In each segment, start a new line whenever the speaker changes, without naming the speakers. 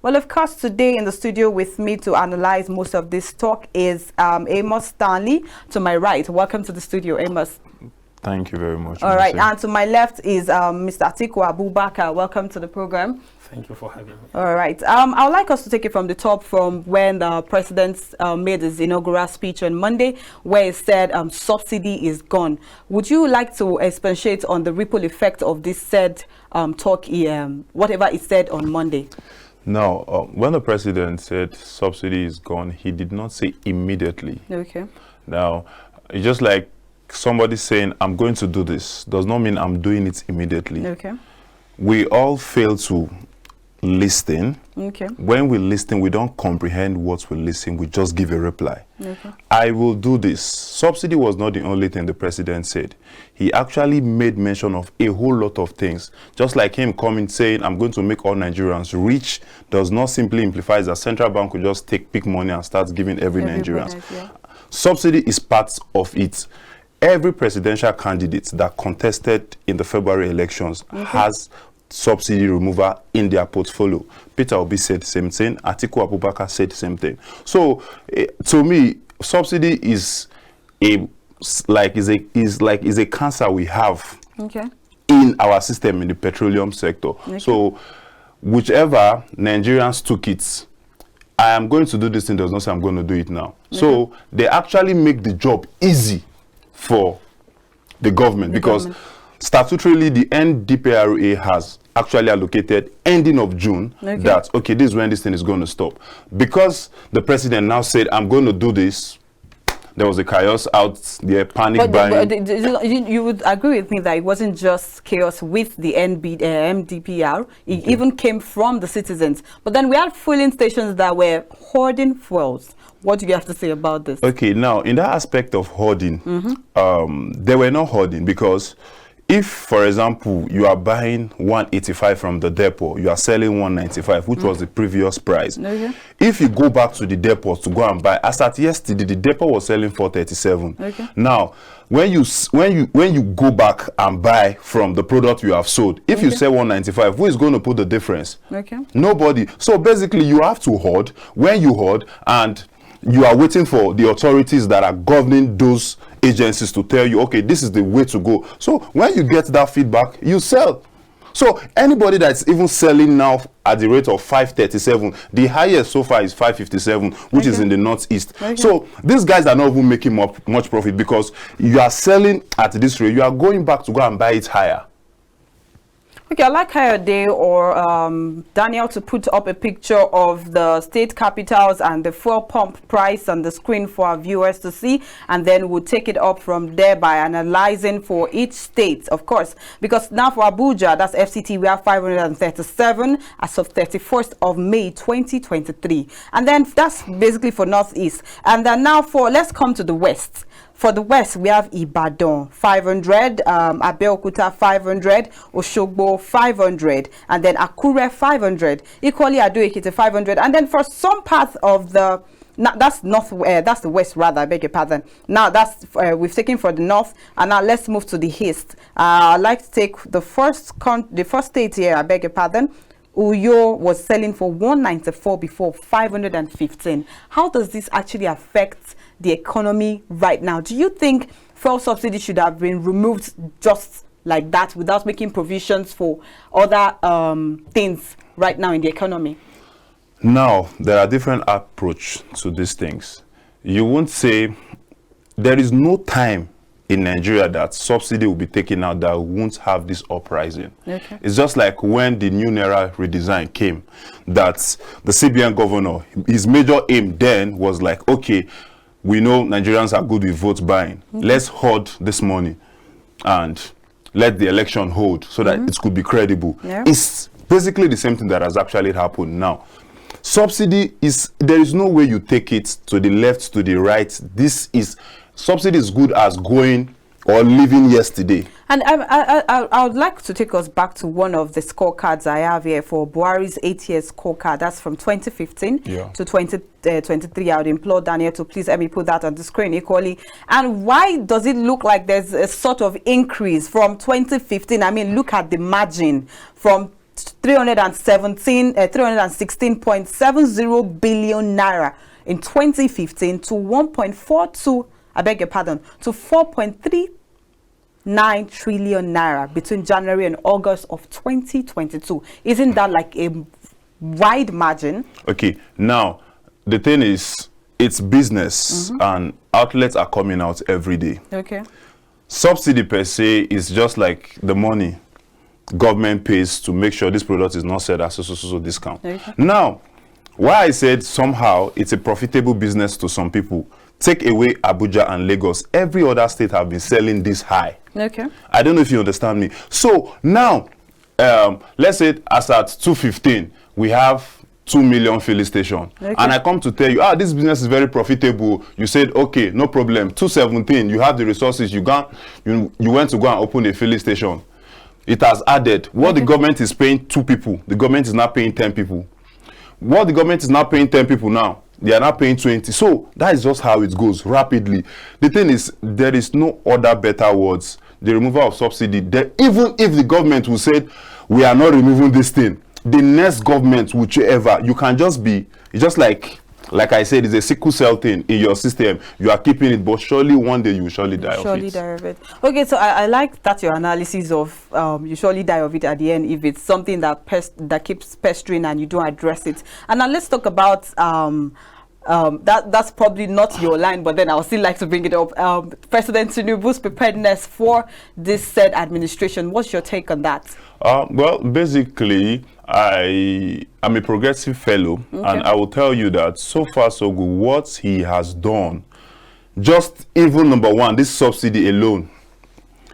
Well, of course, today in the studio with me to analyze most of this talk is Amos Stanley to my right. Welcome to the studio, Amos.
Thank you very much.
All right, and to my left is Mr. Atiku Abubakar. Welcome to the program.
Thank you for having me.
All right. I would like us to take it from the top, from when the president made his inaugural speech on Monday, where he said subsidy is gone. Would you like to expatiate on the ripple effect of this said talk, whatever he said on Monday?
Now, when the president said subsidy is gone, he did not say immediately.
Okay.
Now, it's just like somebody saying, I'm going to do this, does not mean I'm doing it immediately.
Okay.
We all fail to listen.
Okay.
When we listen, we don't comprehend what we listen, we just give a reply.
Okay.
I will do this. Subsidy was not the only thing the president said. He actually made mention of a whole lot of things. Just like him coming saying, I'm going to make all Nigerians rich, does not simply imply that central bank will just pick money and start giving every Nigerian. Yeah. Subsidy is part of it. Every presidential candidate that contested in the February elections has subsidy removal in their portfolio. Peter Obi said the same thing. Atiku Abubakar said the same thing. So, to me, subsidy is a cancer we have in our system in the petroleum sector. So, whichever Nigerians took it, I am going to do this thing does not say I'm going to do it now. So, they actually make the job easy for the government because statutorily the NDPRA has actually allocated ending of June that this is when this thing is going to stop. Because the president now said I'm going to do this, there was a chaos out there, panic buying.
But you would agree with me that it wasn't just chaos with the MDPR, it even came from the citizens. But then we had fueling stations that were hoarding fuels. What do you have to say about this? Okay,
now in that aspect of hoarding, they were not hoarding because if, for example, you are buying 185 from the depot, you are selling 195, which was the previous price. If you go back to the depot to go and buy, as at yesterday, the depot was selling 437. Now, when you go back and buy from the product you have sold, if you sell 195, who is going to put the difference? Nobody. So basically, you have to hoard. When you hoard and you are waiting for the authorities that are governing those agencies to tell you, okay, this is the way to go. So when you get that feedback, you sell. So anybody that's even selling now at the rate of 537, the highest so far is 557, which is in the northeast. So these guys are not even making much profit because you are selling at this rate. You are going back to go and buy it higher.
Okay, I'd like Kayode or Daniel to put up a picture of the state capitals and the fuel pump price on the screen for our viewers to see, and then we'll take it up from there by analyzing for each state, of course, because now for Abuja, that's FCT, we have 537 as of 31st of May 2023, and then that's basically for Northeast. And then now let's come to the West. For the West, we have Ibadan, 500, Abeokuta, 500, Oshogbo, 500, and then Akure, 500. Equally, Ado-Ekiti, 500. And then for some parts of the, that's the West rather, I beg your pardon. Now, that's, we've taken for the North, and now let's move to the East. I'd like to take the first state here, I beg your pardon. Uyo was selling for 194 before, 515. How does this actually affect the economy right now? Do you think fuel subsidy should have been removed just like that without making provisions for other things right now in the economy?
Now, there are different approaches to these things. You won't say there is no time in Nigeria that subsidy will be taken out that won't have this uprising. It's just like when the new Naira redesign came, that the CBN governor, his major aim then was like, okay, we know Nigerians are good with vote buying. Let's hoard this money and let the election hold so that it could be credible. It's basically the same thing that has actually happened now. Subsidy is, there is no way you take it to the left, to the right. Subsidy is good as going or living yesterday.
And I would like to take us back to one of the scorecards I have here for Buhari's 8-year scorecard. That's from 2015 to 2023. I would implore Daniel to please let me put that on the screen equally. And why does it look like there's a sort of increase from 2015? I mean, look at the margin from 316.70 billion naira in 2015 to 1.42, I beg your pardon, to 4.39 trillion naira between January and August of 2022. Isn't that like a wide margin?
Okay, now the thing is, it's business and outlets are coming out every day.
Okay.
Subsidy per se is just like the money government pays to make sure this product is not sold at so discount.
Okay.
Now, why I said somehow it's a profitable business to some people, take away Abuja and Lagos, every other state have been selling this high.
Okay.
I don't know if you understand me. So now, let's say as at 215, we have 2 million filling station.
Okay.
And I come to tell you, this business is very profitable. You said, okay, no problem. 217, you have the resources. You went to go and open a filling station. It has added. What the government is paying 2 people, the government is not paying 10 people. What the government is not paying 10 people now, they are not paying 20. So that is just how it goes rapidly. The thing is, there is no other better words. The removal of subsidy, even if the government will say, we are not removing this thing, the next government, whichever, you can just be, it's just like I said, it's a sickle cell thing in your system. You are keeping it, but surely one day you will surely die of it.
Okay, so I like that your analysis of you surely die of it at the end if it's something that keeps pestering and you don't address it. And now let's talk about that's probably not your line, but then I would still like to bring it up. President Tinubu's preparedness for this said administration. What's your take on that?
Well, basically, I am a progressive fellow, and I will tell you that so far so good. What he has done, just even number one, this subsidy alone.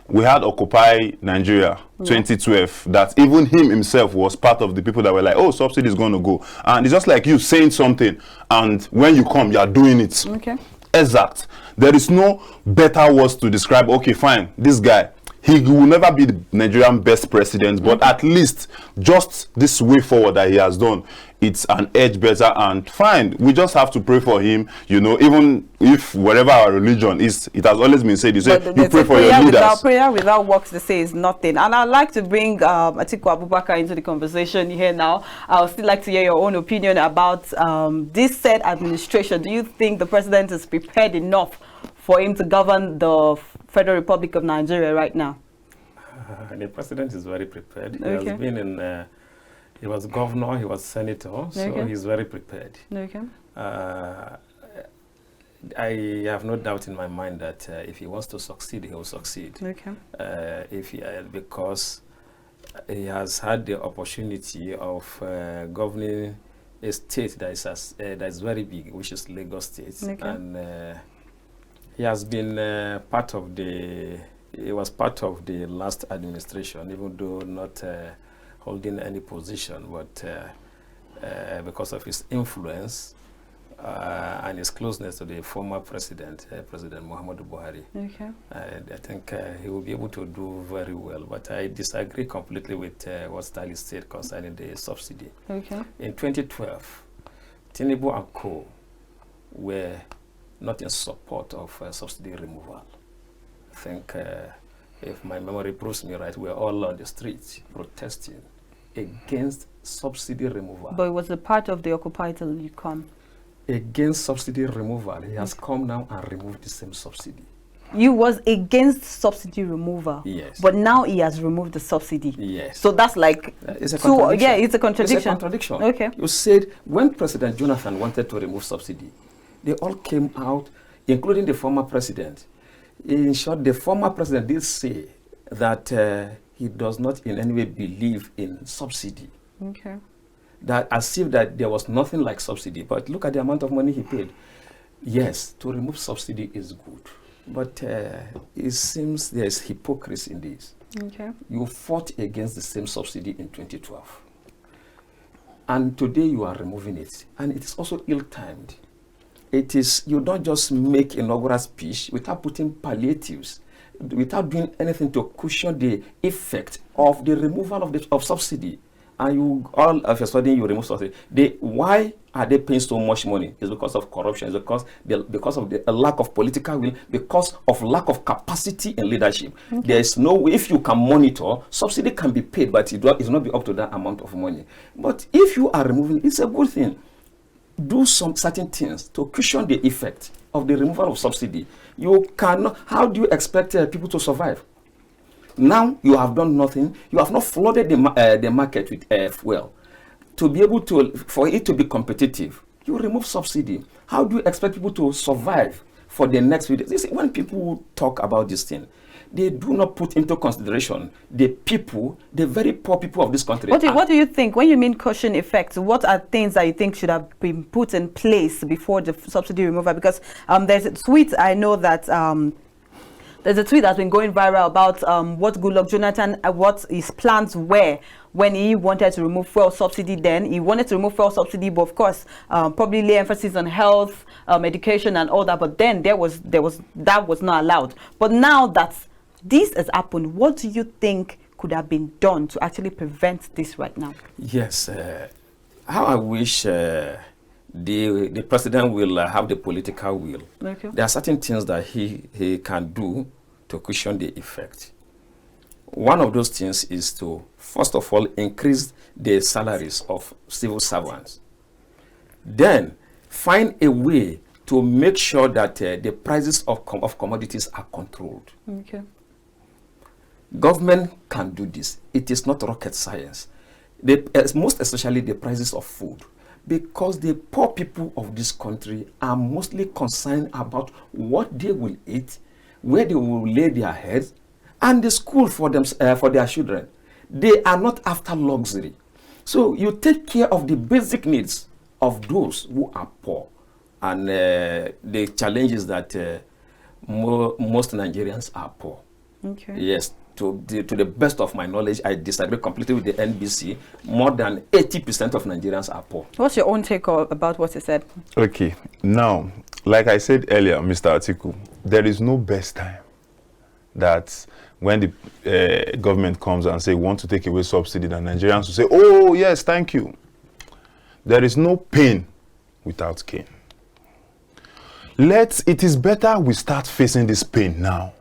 We had Occupy Nigeria 2012, that even him himself was part of the people that were like, oh, subsidy is going to go. And it's just like you saying something, and when you come, you are doing it.
Okay.
Exact. There is no better words to describe, okay, fine, this guy, he will never be the Nigerian best president, but at least just this way forward that he has done, it's an edge better. And fine, we just have to pray for him, you know, even if whatever our religion is, it has always been said, you say you pray for your leaders.
Prayer without works, they say, is nothing. And I'd like to bring Atiku Abubakar into the conversation here now. I would still like to hear your own opinion about this said administration. Do you think the president is prepared enough for him to govern the Federal Republic of Nigeria right now?
The president is very prepared. He has been in, he was governor, he was senator, so he's very prepared.
Okay.
I have no doubt in my mind that if he wants to succeed, he will succeed.
Okay.
Because he has had the opportunity of governing a state that is very big, which is Lagos State, and he has been he was part of the last administration, even though not holding any position, but because of his influence and his closeness to the former president, President Muhammadu Buhari. Okay. I think he will be able to do very well, but I disagree completely with what Stanley said concerning the subsidy. Okay. In 2012, Tinubu and co were not in support of subsidy removal. I think, if my memory proves me right, we were all on the streets protesting against subsidy removal.
But it was a part of the Occupy till you come.
Against subsidy removal. He has come now and removed the same subsidy.
You was against subsidy removal.
Yes.
But now he has removed the subsidy.
Yes.
So that's like
it's a contradiction.
Yeah, it's a contradiction.
It's a contradiction.
Okay.
You said when President Jonathan wanted to remove subsidy, they all came out, including the former president. In short, the former president did say that he does not in any way believe in subsidy.
Okay.
That as if that there was nothing like subsidy. But look at the amount of money he paid. Yes, to remove subsidy is good. But it seems there's hypocrisy in this. Okay. You fought against the same subsidy in 2012. And today you are removing it. And it is also ill-timed. It is, you don't just make inaugural speech without putting palliatives, without doing anything to cushion the effect of the removal of subsidy. And you all of a sudden you remove subsidy. Why are they paying so much money? It's because of corruption. It's because of the lack of political will, because of lack of capacity in leadership. Okay. There is no way, if you can monitor, subsidy can be paid, but it will not be up to that amount of money. But if you are removing, it's a good thing. Do some certain things to cushion the effect of the removal of subsidy. You cannot. How do you expect people to survive? Now you have done nothing. You have not flooded the market with fuel. To be able to, for it to be competitive, you remove subsidy. How do you expect people to survive for the next few days? You see, when people talk about this thing, they do not put into consideration the people, the very poor people of this country.
What do you think? When you mean cushion effect, what are things that you think should have been put in place before the subsidy removal? Because there's a tweet, I know that there's a tweet that's been going viral about what Goodluck Jonathan, what his plans were when he wanted to remove fuel subsidy. Then he wanted to remove fuel subsidy, but of course, probably lay emphasis on health, education, and all that. But then that was not allowed. But now that this has happened, what do you think could have been done to actually prevent this right now?
Yes, how I wish the president will have the political will. Okay. There are certain things that he can do to cushion the effect. One of those things is to, first of all, increase the salaries of civil servants. Then find a way to make sure that the prices of commodities are controlled. Okay. Government can do this. It is not rocket science. Most especially the prices of food. Because the poor people of this country are mostly concerned about what they will eat, where they will lay their heads, and the school for them, for their children. They are not after luxury. So you take care of the basic needs of those who are poor. And the challenge is that most Nigerians are poor. Okay. Yes. To the best of my knowledge, I disagree completely with the NBC. More than 80% of Nigerians are poor. What's
your own take about what he said?
Okay. Now, like I said earlier, Mr. Atiku, there is no best time that when the government comes and say, want to take away subsidy, the Nigerians will say, oh, yes, thank you. There is no pain without gain. It is better we start facing this pain now.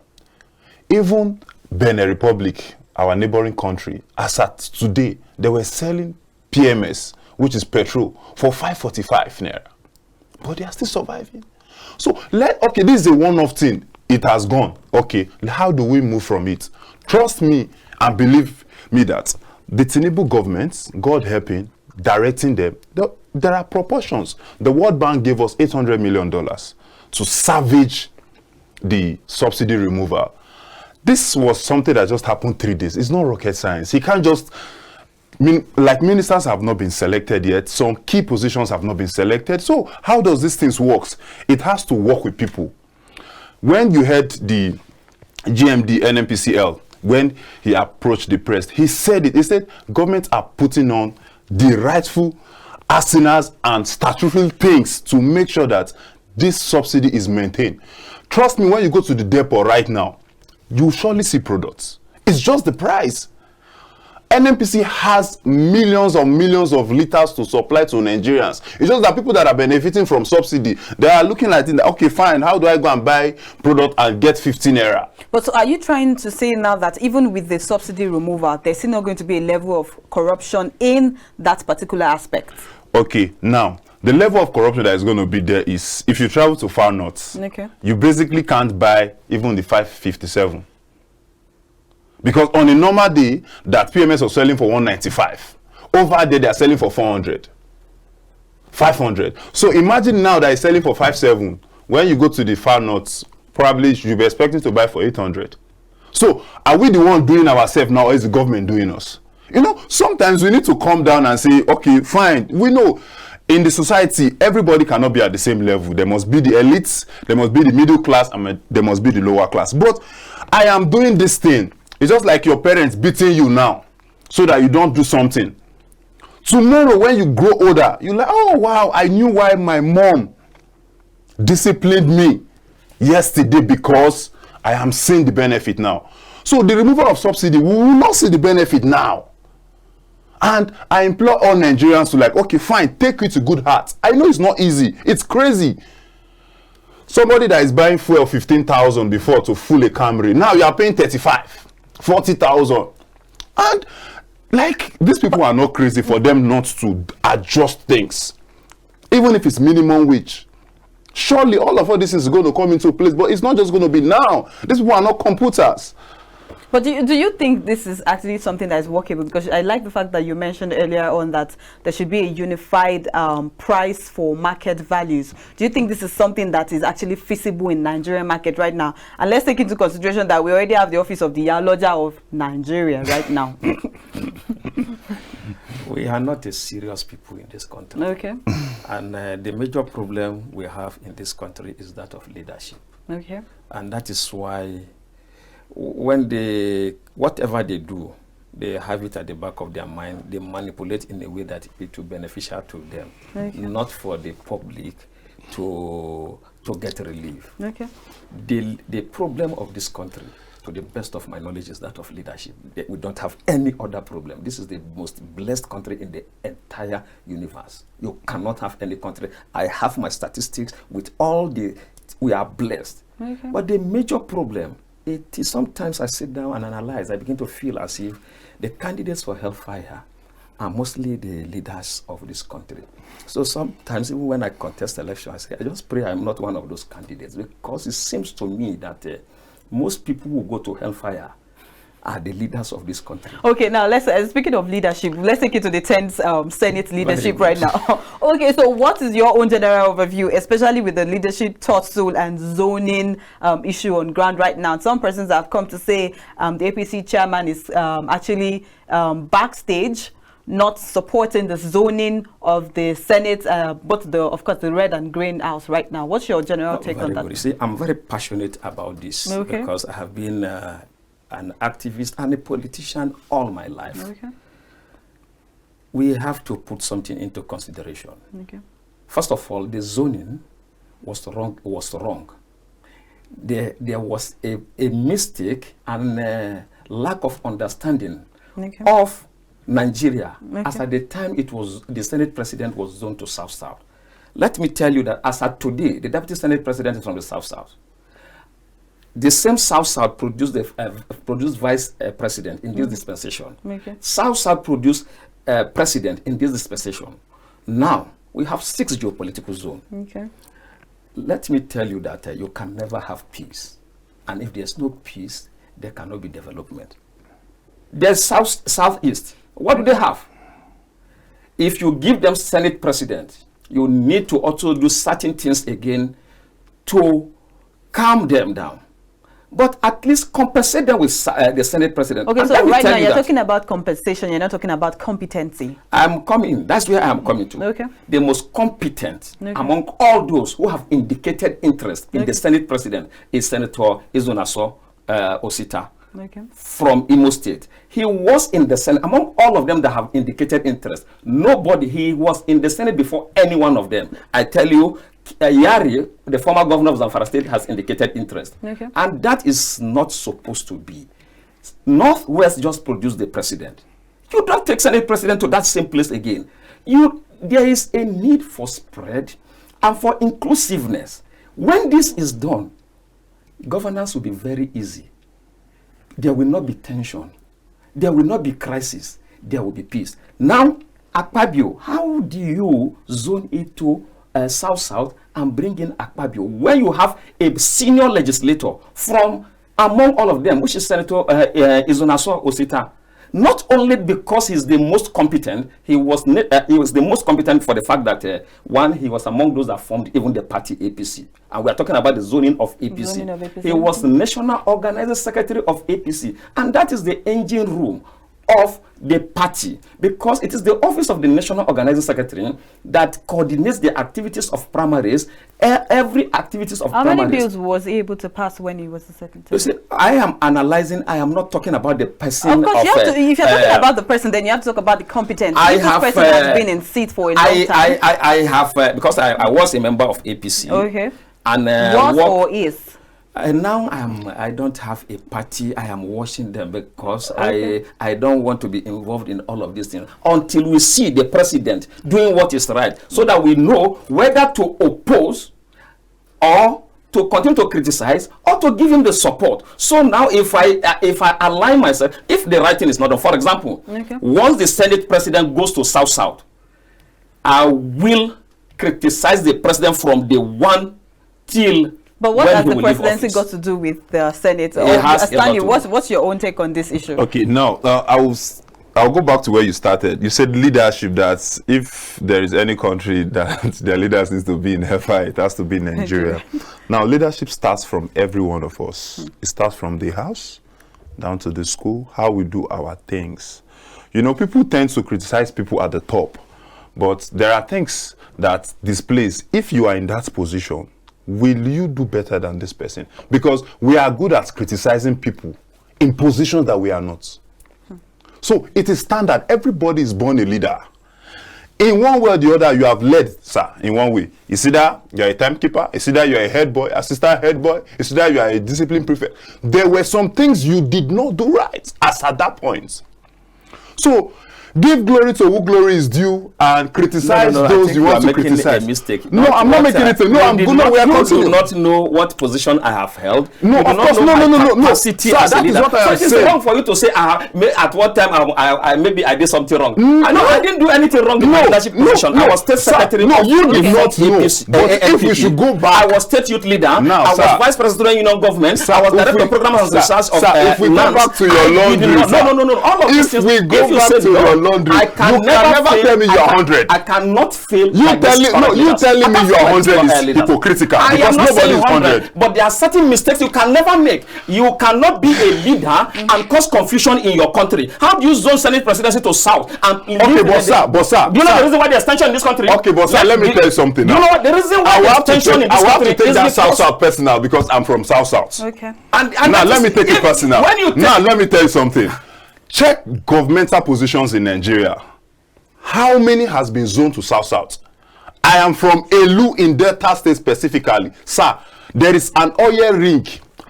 Even Benin Republic, our neighboring country, as at today, they were selling PMS, which is petrol, for 545 naira. But they are still surviving. So, okay, this is a one-off thing. It has gone. Okay, how do we move from it? Trust me and believe me that the Tinubu government, God helping, directing them, there are proportions. The World Bank gave us $800 million to salvage the subsidy removal. This was something that just happened 3 days. It's not rocket science. He can't just, like ministers have not been selected yet. Some key positions have not been selected. So how does this thing work? It has to work with people. When you heard the GMD NNPCL, when he approached the press, he said it. He said governments are putting on the rightful arsenals and statutory things to make sure that this subsidy is maintained. Trust me, when you go to the depot right now, you surely see products. It's just the price. NNPC has millions of liters to supply to Nigerians. It's just that people that are benefiting from subsidy, they are looking at it, okay, fine, how do I go and buy product and get 15 naira?
But so are you trying to say now that even with the subsidy removal, there's still not going to be a level of corruption in that particular aspect?
Okay, now, the level of corruption that is going to be there is, if you travel to far north, okay, you basically can't buy even the 557. Because on a normal day, that PMS was selling for 195. Over there, they are selling for 400. 500. So imagine now that it's selling for 57. When you go to the far north, probably you'll be expecting to buy for 800. So are we the one doing ourselves now, or is the government doing us? You know, sometimes we need to come down and say, okay, fine, we know in the society, everybody cannot be at the same level. There must be the elites, there must be the middle class, and there must be the lower class. But I am doing this thing. It's just like your parents beating you now so that you don't do something. Tomorrow, when you grow older, you're like, oh, wow, I knew why my mom disciplined me yesterday because I am seeing the benefit now. So the removal of subsidy, we will not see the benefit now. And I implore all Nigerians to like, okay, fine, take it to good heart. I know it's not easy. It's crazy. Somebody that is buying fuel 15,000 before to full a Camry, now you are paying 35, 40,000. And like, these people are not crazy for them not to adjust things. Even if it's minimum wage. Surely all of this is going to come into place, but it's not just going to be now. These people are not computers.
But do you think this is actually something that is workable? Because I like the fact that you mentioned earlier on that there should be a unified price for market values. Do you think this is something that is actually feasible in Nigerian market right now? And let's take into consideration that we already have the office of the Yaloja of Nigeria right now.
We are not a serious people in this country.
Okay.
And the major problem we have in this country is that of leadership.
Okay.
And that is why when whatever they do, they have it at the back of their mind. They manipulate in a way that it will be beneficial to them, okay, not for the public to get relief.
Okay.
The problem of this country, to the best of my knowledge, is that of leadership. We don't have any other problem. This is the most blessed country in the entire universe. You cannot have any country. I have my statistics with all we are blessed.
Okay.
But the major problem, it is sometimes I sit down and analyze, I begin to feel as if the candidates for hellfire are mostly the leaders of this country. So sometimes even when I contest election, I say, I just pray I'm not one of those candidates, because it seems to me that most people who go to hellfire are the leaders of this country. Okay,
now let's speaking of leadership, let's take it to the 10th Senate leadership right now. Okay, so what is your own general overview, especially with the leadership tussle and zoning issue on ground right now? Some persons have come to say the APC chairman is actually backstage, not supporting the zoning of the Senate, but of course the red and green house right now. What's your general take on that?
You see, I'm very passionate about this,
okay,
because I have been an activist and a politician all my life.
Okay.
We have to put something into consideration.
Okay.
First of all, the zoning was wrong. There was a mistake and lack of understanding, okay, of Nigeria, okay, as at the time the Senate President was zoned to South-South. Let me tell you that as at today, the Deputy Senate President is from the South-South. The same South-South produced Vice President in this dispensation.
Okay.
South-South produced President in this dispensation. Now, we have 6 geopolitical zones.
Okay.
Let me tell you that you can never have peace. And if there's no peace, there cannot be development. There's Southeast. What do they have? If you give them Senate President, you need to also do certain things again to calm them down. But at least compensate them with the Senate President.
Okay, so right now you're talking about compensation, you're not talking about competency.
I'm coming, that's where I'm coming to.
Okay.
The most competent,
okay,
among all those who have indicated interest in, okay, the Senate President is Senator Izunaso Osita,
okay,
from Amos State. He was in the Senate. Among all of them that have indicated interest, he was in the Senate before any one of them. I tell you, Yari, the former governor of Zamfara State, has indicated interest.
Okay.
And that is not supposed to be. Northwest just produced the president. You don't take Senate President to that same place again. There is a need for spread and for inclusiveness. When this is done, governance will be very easy. There will not be tension. There will not be crisis. There will be peace. Now, Akpabio, how do you zone it to South-South and bring in Akpabio when you have a senior legislator from among all of them, which is Senator Izunaso Osita? Not only because he's the most competent, he was the most competent for the fact that one, he was among those that formed even the party APC, and we are talking about the zoning of APC.
Zoning of APC.
He was the National Organizing Secretary of APC, and that is the engine room of the party, because it is the office of the National Organizing Secretary that coordinates the activities of primaries, every activities of primaries.
How many bills was he able to pass when he was the secretary?
You see, I am analyzing, I am not talking about the person.
Of course, if you're talking about the person, then you have to talk about the competence. This person has been in seat for a long time.
I have, because I was a member of APC.
Okay.
And
was or is?
And now I don't have a party. I am watching them because I don't want to be involved in all of these things until we see the president doing what is right, so that we know whether to oppose or to continue to criticize or to give him the support. So now if I align myself, if the right thing is not done, for example, once the Senate president goes to South, I will criticize the president from the one till.
But what has the presidency got to do with the Senate? Stanley, what's your own take on this issue?
Okay, now I'll go back to where you started. You said leadership, that if there is any country that their leaders needs to be in hellfire, it has to be Nigeria. Now, leadership starts from every one of us. It starts from the house down to the school, how we do our things. You know, people tend to criticize people at the top, but there are things that displays, if you are in that position, will you do better than this person? Because we are good at criticizing people in positions that we are not. So it is standard. Everybody is born a leader. In one way or the other, you have led, sir, in one way. It's either you're a timekeeper, it's either you're a head boy, assistant head boy, it's either you are a discipline prefect. There were some things you did not do right as at that point. So give glory to who glory is due and criticize those you want to criticize.
A mistake.
No, I'm not making it. No, I'm good.
You do not know what position I have held.
No, of course, no. Sir, that is what I am saying.
So it's wrong for you to say, at what time I maybe I did something wrong. I didn't do anything wrong in my leadership position. I was state secretary.
No, you did not know. But if we should go back,
I was state youth leader. I was vice president union government. I was director of programs and research of.
If we go back to your laundry,
no. All of these things.
If we go back to your laundry, you can never tell me you're 100.
I cannot fail.
You telling me you're 100 is hypocritical, because nobody is 100.
But there are certain mistakes you can never make. You cannot be a leader and cause confusion in your country. How do you zone Senate presidency to South?
Okay, but sir,
do you know the reason why there's tension in this country?
Okay, but sir, let me tell you something.
You know what the reason why there's tension in this country?
I have to take that South personal because I'm from South.
Okay.
And now let me take it personal. Now let me tell you something. Check governmental positions in Nigeria. How many has been zoned to South? I am from Elu in Delta State specifically. Sir, there is an oil ring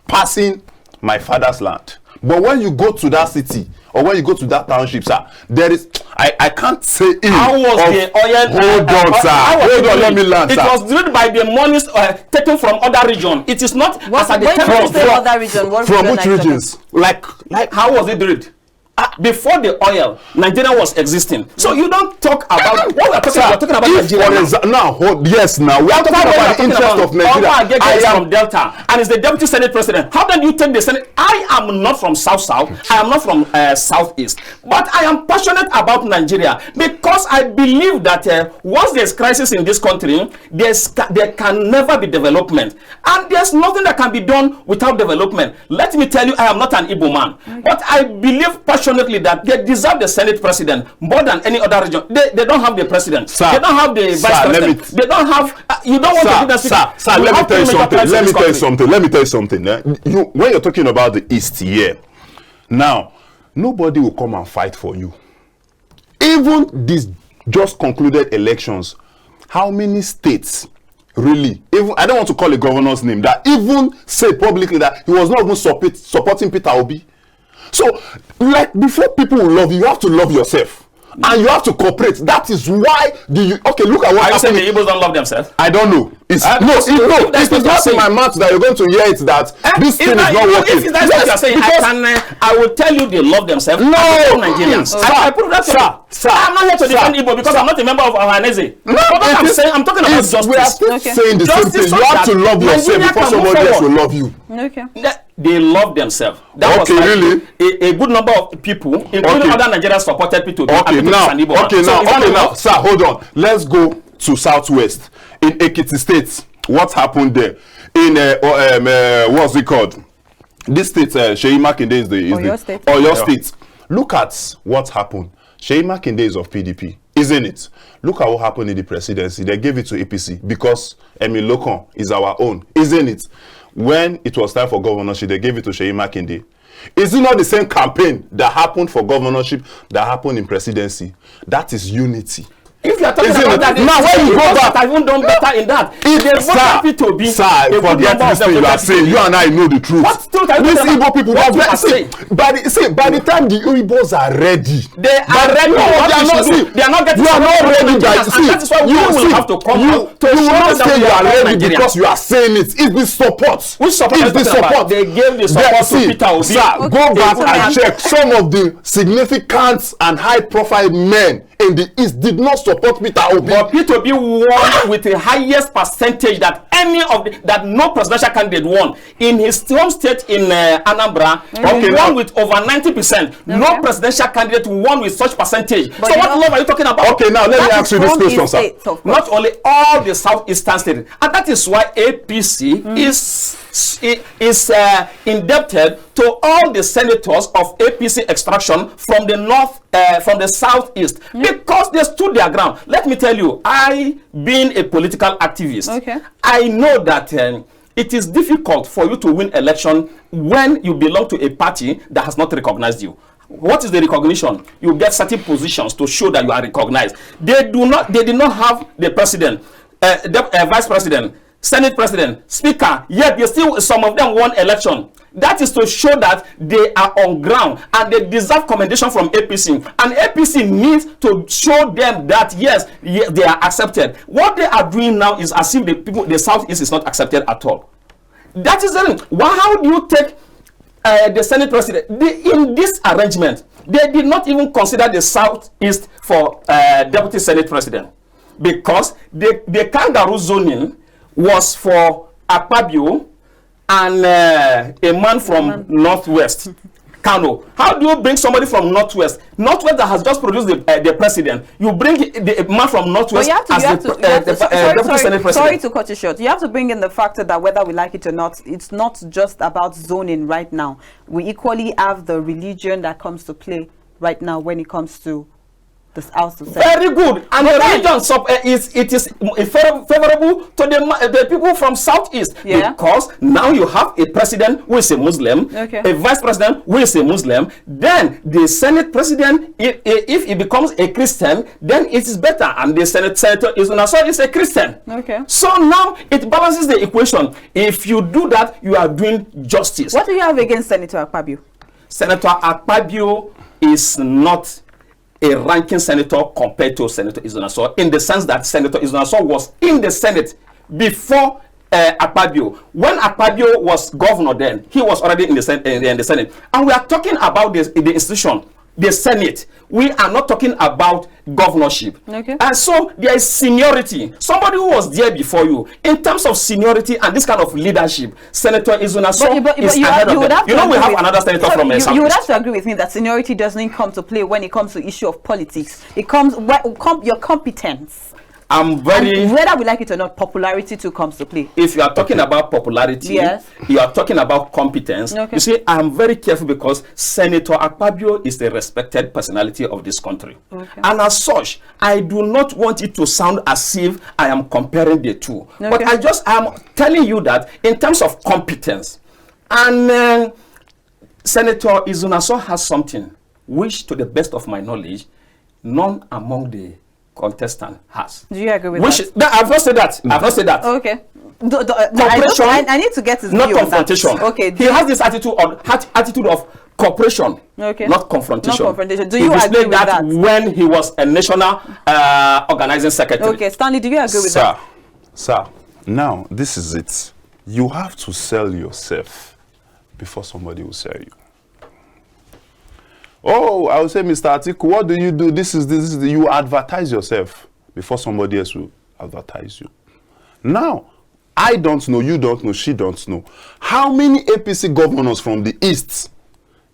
passing my father's land. But when you go to that city or when you go to that township, sir, there is, I can't say it.
How was the oil?
Hold on, sir. Hold on, let me land,
sir. It was drilled by the monies taken from other region. It is not as at the time
from other region.
From which regions? Like
how was it drilled? Before the oil, Nigeria was existing. So you don't talk about what we're talking about. We're talking about Nigeria.
Now we are talking about the interest of Nigeria.
I am from Delta, and is the deputy Senate president. How can you take the Senate? I am not from South. I am not from Southeast, but I am passionate about Nigeria because I believe that once there's crisis in this country, there can never be development, and there's nothing that can be done without development. Let me tell you, I am not an Igbo man, but I believe passionately that they deserve the Senate president more than any other region. They don't have the president. Sir, they don't have the vice president. They don't have. You don't want to do that.
Sir, let me tell you something. When you're talking about the East here, now nobody will come and fight for you. Even these just concluded elections, how many states really? Even I don't want to call a governor's name that even say publicly that he was not even supporting Peter Obi. So, like, before people will love you, you have to love yourself. And you have to cooperate. That is why okay, look at what
are you saying the Igbos don't love themselves?
I don't know. It's not in my mouth that you're going to hear it that this thing is not working.
If that's what you're saying, I will tell you they love themselves.
No,
Nigerians. I prove that to you. I'm not here to defend Igbo because I'm not a member of Ohanese.
No,
I'm talking about justice.
We are still saying the same thing. You have to love yourself before somebody else will love you.
Okay.
They love themselves. That was
really
a good number of people, including other Nigerians, supported P2B.
Now, sir, hold on. Let's go to Southwest. In Ekiti State, what happened there? In what's it called? This state, Seyi Makinde is the Oyo State. Look at what happened. Seyi Makinde is of PDP, isn't it? Look at what happened in the presidency. They gave it to APC because Emil Lokon is our own, isn't it? When it was time for governorship, they gave it to Seyi Makinde. Is it not the same campaign that happened for governorship that happened in presidency? That is unity.
If you are talking
Isn't
about
it?
that,
Now when you go back,
I've even done better in that. If they vote P2B,
sir, forget this thing you are saying. You and I know the truth.
What truth are you
These
talking
Igbo
about?
people
What
have
you are saying?
by the time the Igbos are ready,
they are ready. They are not getting.
You are not ready.
That is why we will have to come out to
you will not
show
say you are ready
Nigeria.
because you are saying it. It's the support.
Which support?
It's the support.
They gave the support to Peter Obi.
Sir, go back and check. Some of the significant and high-profile men in the East did not support Peter Obi.
But Peter Obi won with the highest percentage that that no presidential candidate won in his home state in Anambra. He won with over 90%. No presidential candidate won with such percentage.
But
so what love are you talking about?
Okay, now let me ask you this question, sir.
Not only all the southeastern states, and that is why APC is indebted to all the senators of APC extraction from the north, from the southeast, because they stood their ground. Let me tell you, I, being a political activist, I know that it is difficult for you to win election when you belong to a party that has not recognized you. What is the recognition? You get certain positions to show that you are recognized. They did not have the president, vice president, Senate president, speaker, yet they still, some of them won election. That is to show that they are on ground and they deserve commendation from APC. And APC needs to show them that yes, they are accepted. What they are doing now is as if the Southeast is not accepted at all. That is the thing. How do you take the Senate president? In this arrangement, they did not even consider the Southeast for deputy Senate president, because the kangaroo zoning was for Akpabio and a man from Northwest, Kano. How do you bring somebody from Northwest that has just produced the president? You bring the man from Northwest as the deputy Senate president.
Sorry to cut you short. You have to bring in the factor that whether we like it or not, it's not just about zoning right now. We equally have the religion that comes to play right now when it comes to this house of
very good, and the religion is favorable to the people from Southeast, because now you have a president who is a Muslim, a vice president who is a Muslim. Then the Senate president, if he becomes a Christian, then it is better, and the senator is a Christian. So now it balances the equation. If you do that, you are doing justice.
What do you have against Senator Akpabio?
Senator Akpabio is not a ranking senator compared to Senator Izonaso, in the sense that Senator Izonaso was in the Senate before Akpabio. When Akpabio was governor, then he was already in the Senate. And we are talking about the institution, the Senate. We are not talking about governorship. And so there is seniority. Somebody who was there before you, in terms of seniority and this kind of leadership, Senator Izonaso is ahead of them. You know, we have another senator from South.
You would have to agree with me that seniority doesn't come to play when it comes to issue of politics. It comes your competence.
I'm very,
and whether we like it or not, popularity too comes to play.
If you are talking about popularity, you are talking about competence. You see, I'm very careful because Senator Akpabio is the respected personality of this country. And as such, I do not want it to sound as if I am comparing the two. But I just am telling you that in terms of competence, and Senator Izonaso has something which, to the best of my knowledge, none among the contestant has.
Do you agree with that?
I've not said that. I've not said that.
Okay.
I
need to get his
not
view
confrontation.
On that. Okay.
He has this attitude of cooperation, not confrontation.
Not confrontation. Do you agree with that?
When he was a national organizing secretary.
Okay, Stanley, do you agree with that?
Sir, now this is it. You have to sell yourself before somebody will sell you. Oh, I would say, Mr. Atiku, what do you do? This is you advertise yourself before somebody else will advertise you. Now, I don't know, you don't know, she don't know. How many APC governors from the East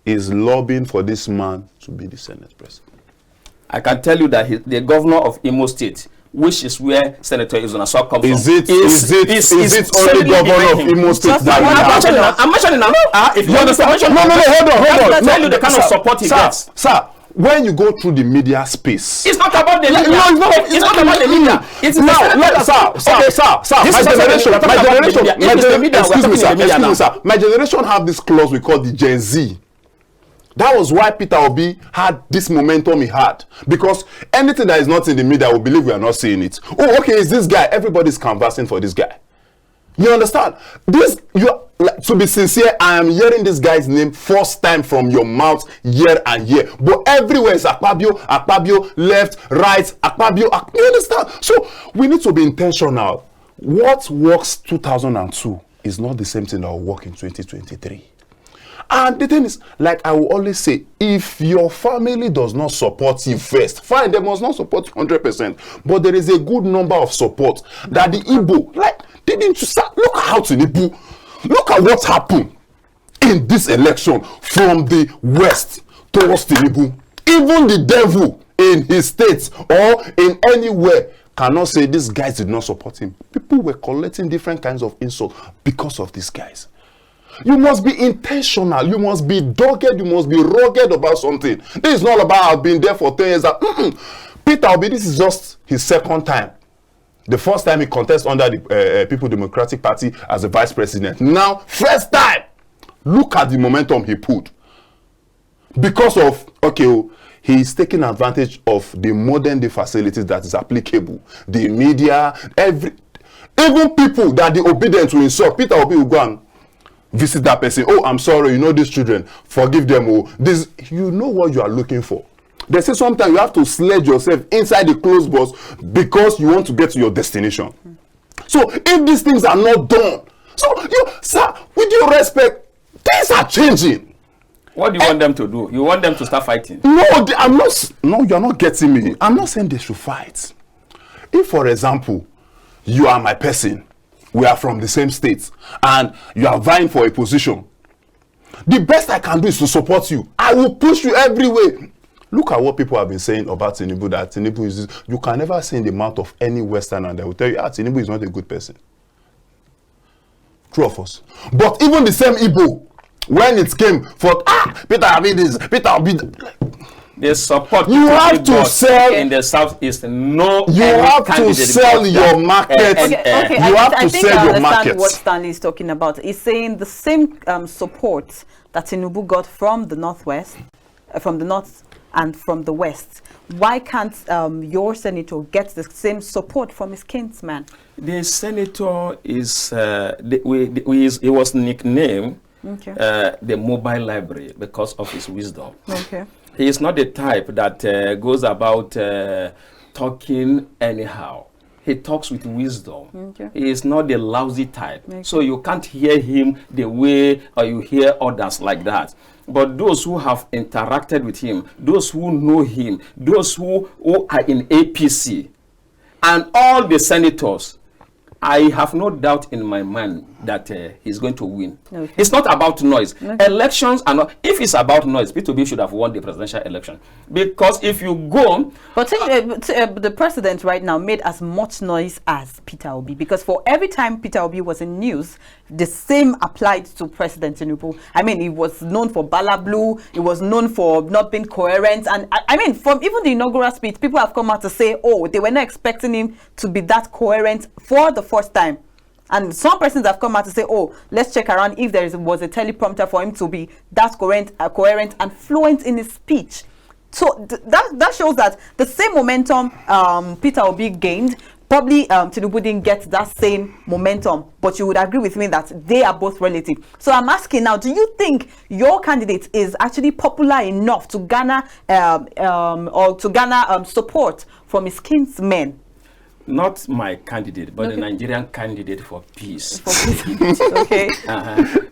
is lobbying for this man to be the Senate president?
I can tell you that the governor of Amos State, which is where Senator Izonaso comes from.
Is it only governor of Imo State that
I'm mentioning now. If you understand,
hold on.
I'll tell you the kind of support he gets.
Sir, when you go through the media space,
it's not about the media. It's not about the media. It's
my generation have this clause we call the Gen Z. That was why Peter Obi had this momentum he had. Because anything that is not in the media, we believe we are not seeing it. Oh, okay, it's this guy. Everybody's canvassing for this guy. You understand? To be sincere, I am hearing this guy's name first time from your mouth year and year. But everywhere is Akpabio, left, right, Akpabio. You understand? So we need to be intentional. What works 2002 is not the same thing that will work in 2023. And the thing is, like I will always say, if your family does not support you first, fine, they must not support you 100%. But there is a good number of support that the Igbo, like, didn't you start? Look at how Tinubu, look at what happened in this election from the west towards Tinubu. Even the devil in his states or in anywhere cannot say these guys did not support him. People were collecting different kinds of insults because of these guys. You must be intentional. You must be dogged. You must be rugged about something. This is not about I've been there for 10 years. Peter Obi, this is just his second time. The first time he contests under the People Democratic Party as a vice president. Now, first time. Look at the momentum he put. Because of, okay, he's taking advantage of the modern day facilities that is applicable. The media, even people that the obedient to insult. Peter Obi will go and visit that person. Oh, I'm sorry, you know these children, forgive them. Oh, this, you know what you are looking for. They say sometimes you have to sledge yourself inside the closed bus because you want to get to your destination. So if these things are not done, so you, sir, with your respect, things are changing.
What do you want them to do? You want them to start fighting?
No, I'm not. No, you're not getting me. I'm not saying they should fight. If, for example, you are my person, we are from the same state, and you are vying for a position, the best I can do is to support you. I will push you every way. Look at what people have been saying about Tinubu, that Tinubu is, you can never say in the mouth of any Westerner that will tell you, Tinubu is not a good person. True of us. But even the same Igbo, when it came for, Peter Obi this, Peter Obi that,
the support
you have to sell
in the southeast. No,
you have to sell your market.
Okay,
you have to sell your market. I understand
what Stanley is talking about. He's saying the same support that Tinubu got from the northwest, from the north and from the west. Why can't your senator get the same support from his kinsman?
The senator is he was nicknamed the mobile library because of his wisdom.
Okay.
He is not the type that goes about talking anyhow. He talks with wisdom. Okay. He is not the lousy type. Okay. So you can't hear him the way you hear others like that. But those who have interacted with him, those who know him, those who are in APC, and all the senators, I have no doubt in my mind that he's going to win. Okay. It's not about noise. Okay. Elections are not. If it's about noise, P2B should have won the presidential election. Because if you go...
But the president right now made as much noise as Peter Obi. Because for every time Peter Obi was in news, the same applied to President Tinubu. I mean, he was known for balablu. He was known for not being coherent. And I mean, from even the inaugural speech, people have come out to say, oh, they were not expecting him to be that coherent for the first time. And some persons have come out to say, oh, let's check around if there was a teleprompter for him to be that coherent and fluent in his speech. So that shows that the same momentum Peter Obi gained, probably Tinubu didn't get that same momentum, but you would agree with me that they are both relative. So I'm asking now, do you think your candidate is actually popular enough to garner support from his kinsmen?
Not my candidate, but the Nigerian candidate for peace.
Okay.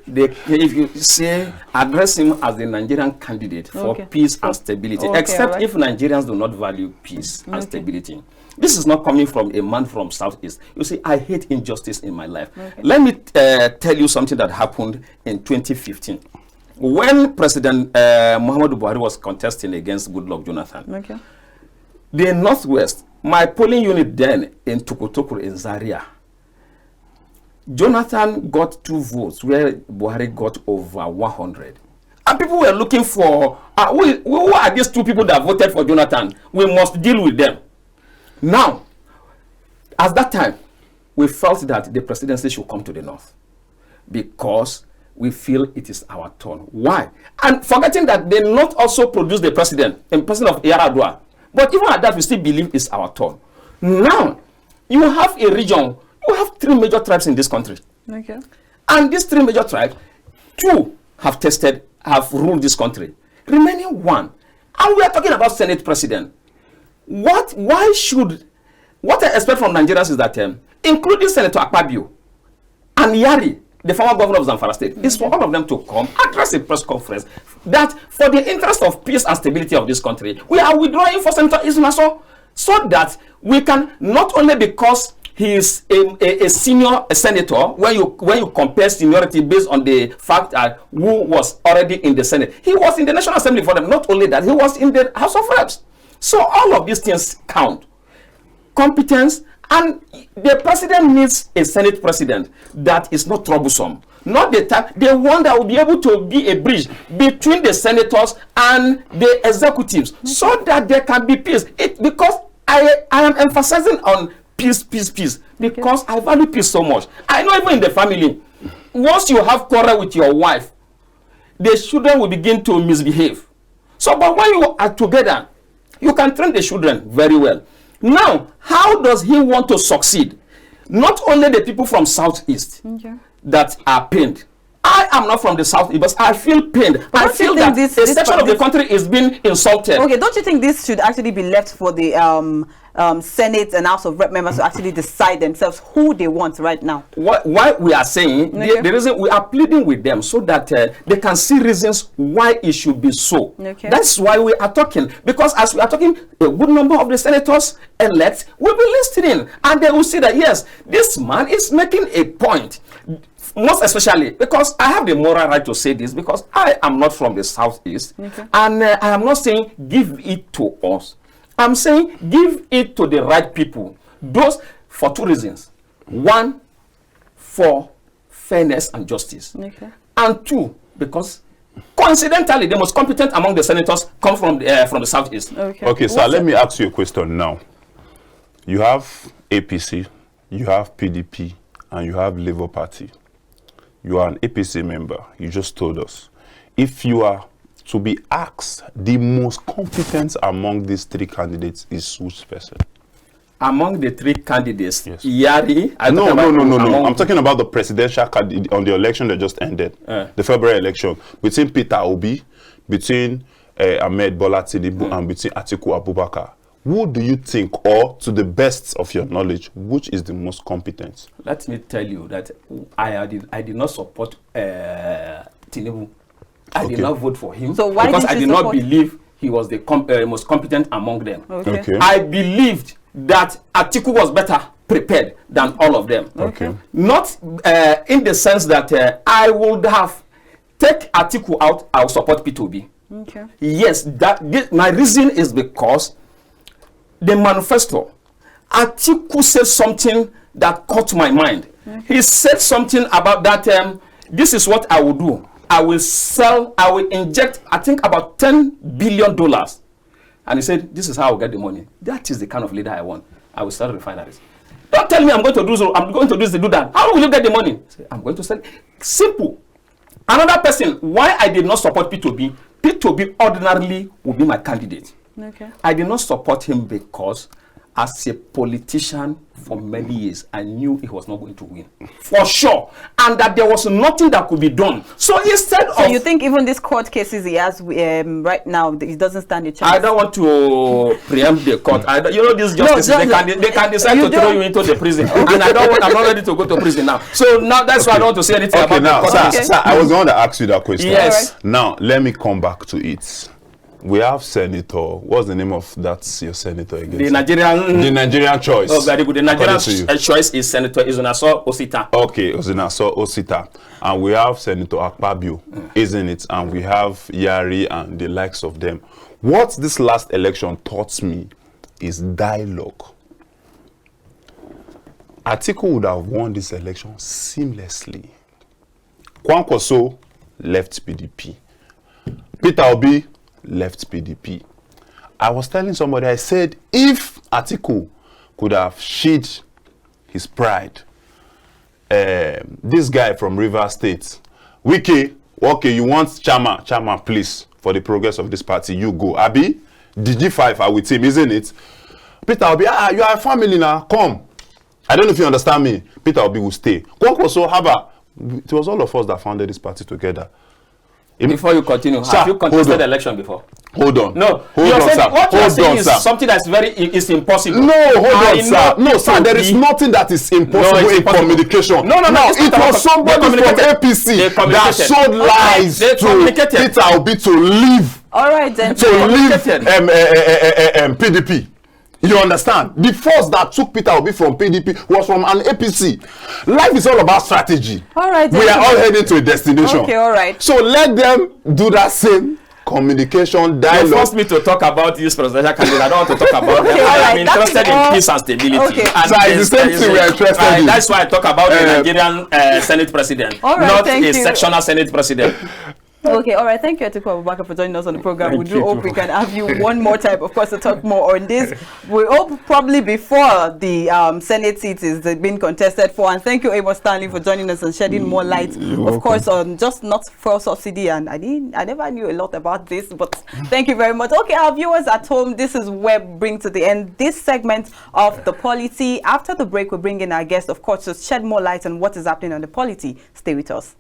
If you say, address him as the Nigerian candidate for peace and stability, except if Nigerians do not value peace and stability. This is not coming from a man from Southeast. You see, I hate injustice in my life. Let me tell you something that happened in 2015. When President Muhammadu Buhari was contesting against Goodluck Jonathan, the Northwest, my polling unit then in Tukutuku in Zaria, Jonathan got 2 votes where Buhari got over 100. And people were looking for, who are these 2 people that voted for Jonathan? We must deal with them. Now, at that time, we felt that the presidency should come to the North because we feel it is our turn. Why? And forgetting that they not also produce the president, in person of Yaradua. But even at that, we still believe it's our turn. Now, you have a region, you have 3 major tribes in this country.
Okay.
And these 3 major tribes, 2 have ruled this country. Remaining 1. And we are talking about Senate president. What I expect from Nigerians is that, including Senator Akpabio and Yari, the former governor of Zamfara State, is for all of them to come, address a press conference, that for the interest of peace and stability of this country, we are withdrawing for Senator Isah, so that we can, not only because he is a senior senator, when you compare seniority based on the fact that who was already in the Senate. He was in the National Assembly for them. Not only that, he was in the House of Reps. So all of these things count. Competence, and the president needs a Senate president that is not troublesome. Not the one that will be able to be a bridge between the senators and the executives, so that there can be peace. Because I am emphasizing on peace, because I value peace so much. I know even in the family, once you have quarrel with your wife, the children will begin to misbehave. So, but when you are together, you can train the children very well. Now, how does he want to succeed? Not only the people from Southeast that are pained. I am not from the Southeast, but I feel pained. I feel that a section of the country is being insulted.
Okay, don't you think this should actually be left for the Senate and House of Rep members to actually decide themselves who they want right now?
Why we are saying, the reason we are pleading with them, so that they can see reasons why it should be so. Okay. That's why we are talking. Because as we are talking, a good number of the senators elect will be listening. And they will see that, yes, this man is making a point. Most especially because I have the moral right to say this, because I am not from the Southeast. Okay. And I am not saying give it to us. I'm saying give it to the right people. Those for 2 reasons. 1, for fairness and justice. Okay. And 2, because coincidentally, the most competent among the senators come from the Southeast.
Okay, so let me ask you a question now. You have APC, you have PDP, and you have Labour Party. You are an APC member. You just told us. If you are to be asked, the most competent among these 3 candidates is which person?
Among the 3 candidates,
yes.
Yari.
No. I'm talking about the presidential candidate on the election that just ended, the February election, between Peter Obi, between Ahmed Bola Tinubu, and between Atiku Abubakar. Who do you think, or to the best of your knowledge, which is the most competent? Let
me tell you that I did not support Tinubu. I did not vote for him,
so why
because I did not believe he was the most competent among them. Okay. I believed that Atiku was better prepared than all of them.
Okay.
Not in the sense that I would have take Atiku out, I will support P2B. Okay. Yes, my reason is because the manifesto, Atiku said something that caught my mind. Okay. He said something about that, this is what I will do. I will inject, I think, about $10 billion. And he said, this is how I will get the money. That is the kind of leader I want. I will start refineries. Don't tell me I'm going to do this, do that. How will you get the money? Say, I'm going to sell. Simple. Another person, why I did not support P2B, P2B ordinarily would be my candidate. Okay. I did not support him because as a politician for many years, I knew he was not going to win. For sure. And that there was nothing that could be done. So instead
So you think even these court cases he has right now, he doesn't stand a chance?
I don't want to preempt the court. You know these justices, they can decide to throw you into the prison. And I'm not ready to go to prison now. So now that's why I don't want to say anything about
now,
the court.
Sir, I was going to ask you that question.
Yes.
Right. Now, let me come back to it. We have Senator. What's the name of that your senator again?
The Nigerian
choice.
Oh, very good. The Nigerian choice is Senator Izunaso Osita.
Okay, Izunaso Osita. And we have Senator Akpabio, isn't it? And we have Yari and the likes of them. What this last election taught me is dialogue. Atiku would have won this election seamlessly. Kwankwaso left PDP. Peter Obi left PDP. I was telling somebody, I said, if Atiku could have shed his pride, this guy from Rivers State Wiki, okay, you want Chama, please, for the progress of this party, you go. Abi, the G5 are with him, isn't it? Peter Obi, you are a family now, come. I don't know if you understand me. Peter Obi will stay. So, Haba, it was all of us that founded this party together.
Before you continue, have you contested the election before?
Hold on.
No,
hold on, sir.
What you're saying is something that's is impossible.
No, hold on, sir. No, sir, there is nothing that is impossible in communication. No, it was somebody from APC that showed lies to Peter Obi to leave.
All right, then.
To leave PDP. You understand? The force that took Peter Obi from PDP was from an APC. Life is all about strategy.
All right.
We are all heading to a destination.
Okay, all right.
So let them do that same communication dialogue.
You forced me to talk about this presidential candidate. I don't want to talk about them. I'm interested in peace and stability.
Okay.
And
so it's the same thing we are interested in.
That's why I talk about the Nigerian Senate president, not a sectional Senate president.
Okay, all right. Thank you, Atiku Abubakar, for joining us on the program. We do hope we can have you one more time, of course, to talk more on this. We hope probably before the Senate seat is being contested for. And thank you, Amos, Stanley, for joining us and shedding more light, of course, on just not fuel subsidy. And I never knew a lot about this, but thank you very much. Okay, our viewers at home, this is where we bring to the end this segment of the Polity. After the break, we bring in our guest, of course, to shed more light on what is happening on the Polity. Stay with us.